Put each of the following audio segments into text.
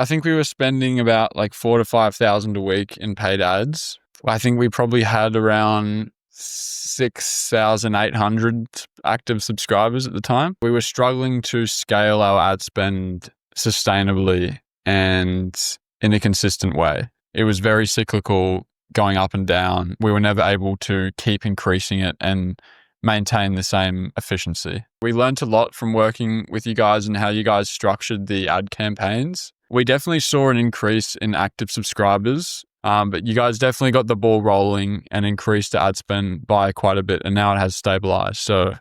I think we were spending about like 4,000 to 5,000 a week in paid ads. I think we probably had around 6,800 active subscribers at the time. We were struggling to scale our ad spend sustainably and in a consistent way. It was very cyclical, going up and down. We were never able to keep increasing it and maintain the same efficiency. We learned a lot from working with you guys and how you guys structured the ad campaigns. We definitely saw an increase in active subscribers, but you guys definitely got the ball rolling and increased the ad spend by quite a bit, and now it has stabilized. So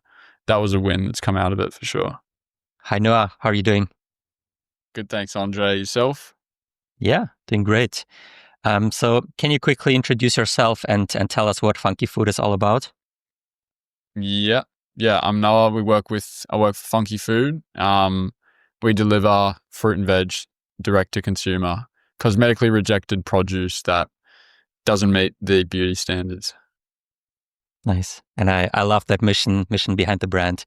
that was a win that's come out of it for sure. Hi, Noah. How are you doing? Good, thanks, Andrej. Yourself? Yeah, doing great. So can you quickly introduce yourself and tell us what Funky Food is all about? Yeah, I'm Noah. I work for Funky Food. We deliver fruit and veg direct to consumer, cosmetically rejected produce that doesn't meet the beauty standards. Nice. And I love that mission behind the brand.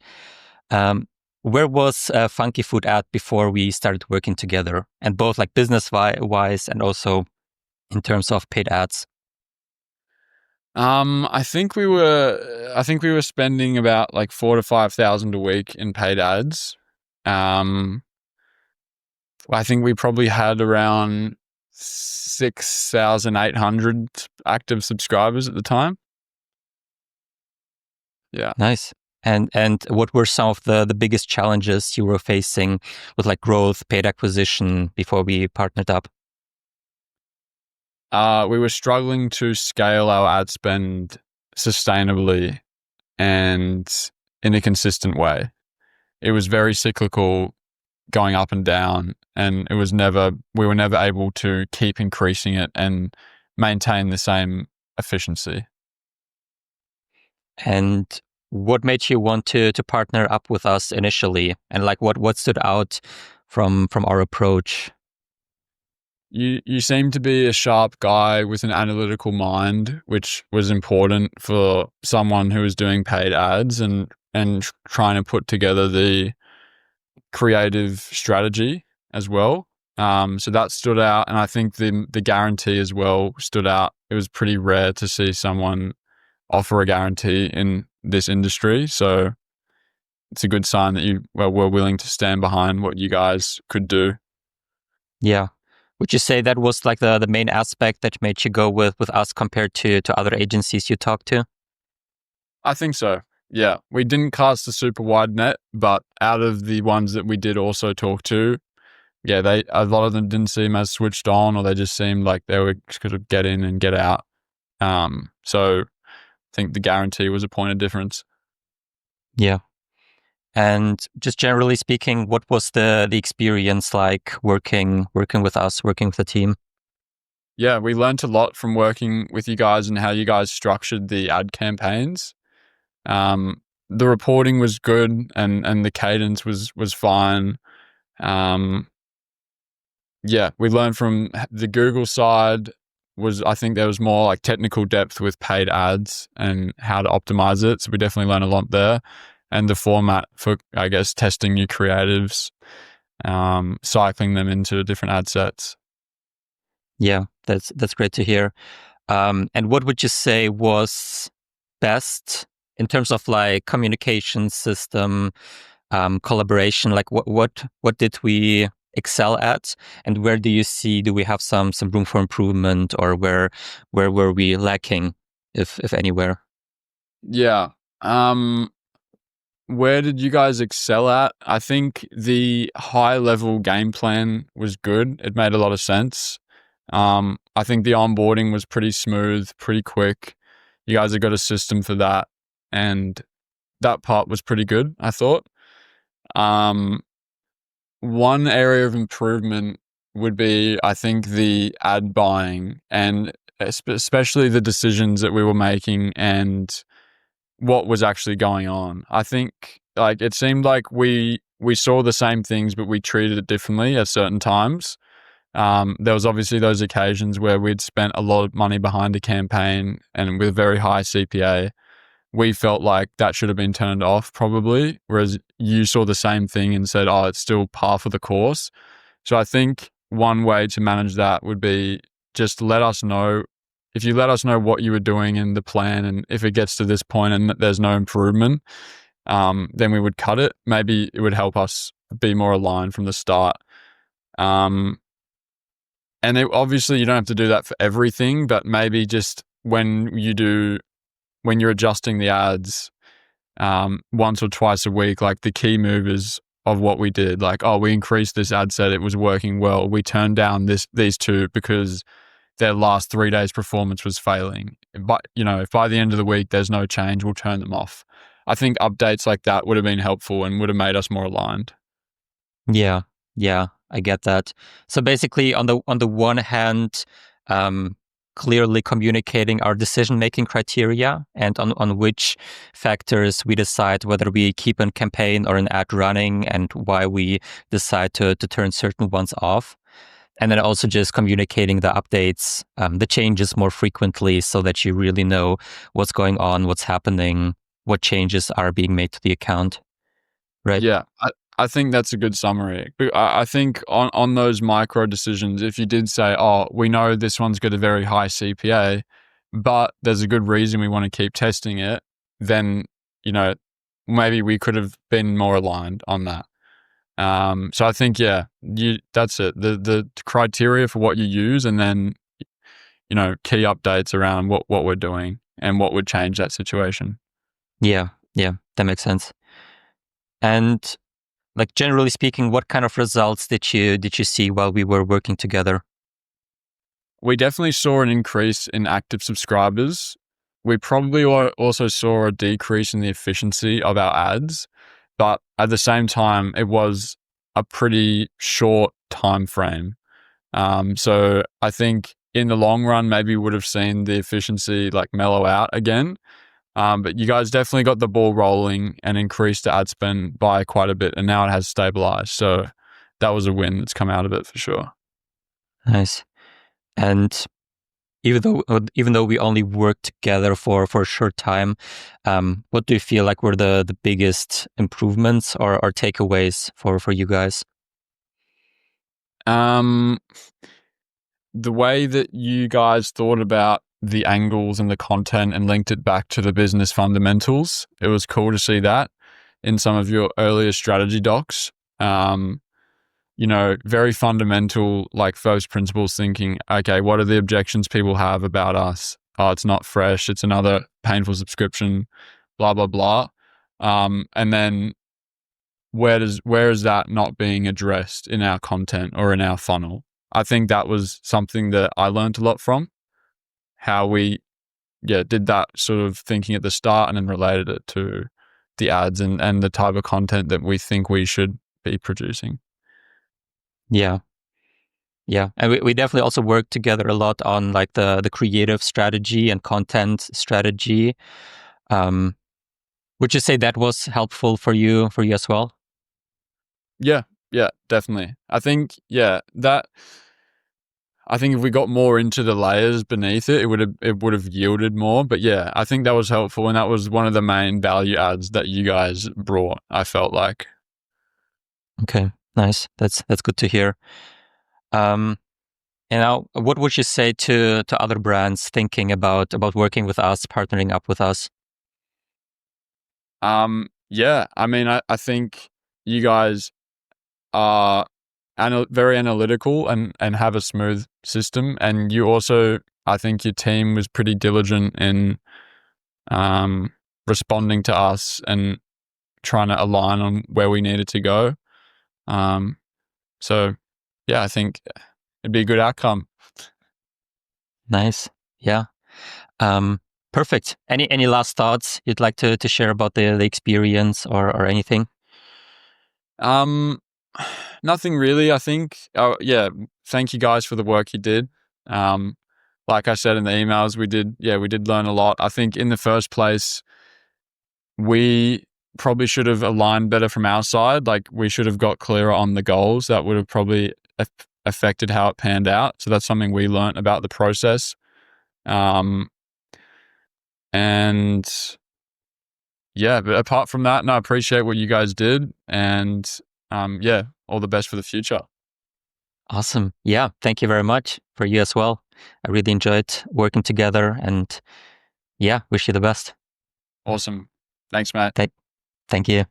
Where was Funky Food at before we started working together? And both like business wise and also in terms of paid ads? I think we were spending about like 4,000 to 5,000 a week in paid ads. I think we probably had around 6,800 active subscribers at the time. Yeah. Nice. And what were some of the biggest challenges you were facing with like growth, paid acquisition before we partnered up? We were struggling to scale our ad spend sustainably and in a consistent way. It was very cyclical, going up and down, and we were never able to keep increasing it and maintain the same efficiency. And what made you want to partner up with us initially? And like what stood out from our approach? You seem to be a sharp guy with an analytical mind, which was important for someone who was doing paid ads and trying to put together the creative strategy as well. So that stood out, and I think the guarantee as well stood out. It was pretty rare to see someone offer a guarantee in this industry, so it's a good sign that you were willing to stand behind what you guys could do. Yeah. Would you say that was like the main aspect that made you go with us compared to other agencies you talked to? I think so. Yeah, we didn't cast a super wide net, but out of the ones that we did also talk to, yeah, a lot of them didn't seem as switched on, or they just seemed like they were just going to get in and get out. So I think the guarantee was a point of difference. Yeah. And just generally speaking, what was the experience like working with us, working with the team? Yeah, we learned a lot from working with you guys and how you guys structured the ad campaigns. The reporting was good, and the cadence was fine. Yeah, we learned from the Google side. I think there was more like technical depth with paid ads and how to optimize it. So we definitely learned a lot there. And the format for, I guess, testing new creatives, cycling them into different ad sets. Yeah, that's great to hear. And what would you say was best in terms of like communication system, collaboration? Like what did we excel at, and where do we have some room for improvement, or where were we lacking, if anywhere? Yeah. Where did you guys excel at? I think the high level game plan was good. It made a lot of sense. I think the onboarding was pretty smooth, pretty quick. You guys have got a system for that, and that part was pretty good, I thought. One area of improvement would be, I think, the ad buying, and especially the decisions that we were making and what was actually going on. I think like it seemed like we saw the same things, but we treated it differently at certain times. There was obviously those occasions where we'd spent a lot of money behind a campaign and with a very high CPA. We felt like that should have been turned off probably, whereas you saw the same thing and said, oh, it's still par for the course. So I think one way to manage that would be just let us know. If you let us know what you were doing in the plan, and if it gets to this point and there's no improvement, then we would cut it. Maybe it would help us be more aligned from the start. And obviously you don't have to do that for everything, but maybe just when you're adjusting the ads once or twice a week, like the key movers of what we did, like, oh, we increased this ad set, it was working well. We turned down these two because their last 3 days performance was failing. But, if by the end of the week there's no change, we'll turn them off. I think updates like that would have been helpful and would have made us more aligned. Yeah, I get that. So basically, on the one hand, clearly communicating our decision-making criteria and on which factors we decide whether we keep a campaign or an ad running, and why we decide to turn certain ones off. And then also just communicating the updates, the changes more frequently, so that you really know what's going on, what's happening, what changes are being made to the account. Right? Yeah, I think that's a good summary. I think on those micro decisions, if you did say, oh, we know this one's got a very high CPA, but there's a good reason we want to keep testing it, then, maybe we could have been more aligned on that. So I think, that's it. The criteria for what you use, and then, key updates around what we're doing and what would change that situation. Yeah, that makes sense. And like, generally speaking, what kind of results did you see while we were working together? We definitely saw an increase in active subscribers. We probably also saw a decrease in the efficiency of our ads, but at the same time, it was a pretty short time frame. So I think in the long run, maybe we would have seen the efficiency like mellow out again. But you guys definitely got the ball rolling and increased the ad spend by quite a bit, and now it has stabilized. So that was a win that's come out of it for sure. Nice. And even though we only worked together for a short time, what do you feel like were the biggest improvements or takeaways for you guys? The way that you guys thought about the angles and the content and linked it back to the business fundamentals, it was cool to see that in some of your earlier strategy docs. Very fundamental, like first principles thinking. Okay, what are the objections people have about us? Oh, it's not fresh. It's another painful subscription, blah, blah, blah. And then where is that not being addressed in our content or in our funnel? I think that was something that I learned a lot from, how we did that sort of thinking at the start and then related it to the ads and the type of content that we think we should be producing. Yeah. And we definitely also worked together a lot on like the creative strategy and content strategy. Would you say that was helpful for you as well? Yeah, definitely. I think if we got more into the layers beneath it, it would have yielded more. But yeah, I think that was helpful, and that was one of the main value adds that you guys brought, I felt like. Okay, nice. That's good to hear. And now, what would you say to other brands thinking about working with us, partnering up with us? Yeah, I mean, I think you guys are very analytical and have a smooth system, and you also, I think your team was pretty diligent in responding to us and trying to align on where we needed to go. So yeah, I think it'd be a good outcome. Nice. Yeah. Perfect. Any last thoughts you'd like to share about the experience or anything? Nothing really, I think. Thank you guys for the work you did. Like I said in the emails, we did learn a lot. I think in the first place, we probably should have aligned better from our side. Like, we should have got clearer on the goals. That would have probably affected how it panned out. So that's something we learned about the process. And yeah, but apart from that, no, I appreciate what you guys did, and all the best for the future. Awesome. Yeah. Thank you very much. For you as well. I really enjoyed working together, and yeah, wish you the best. Awesome. Thanks, Matt. Thank you.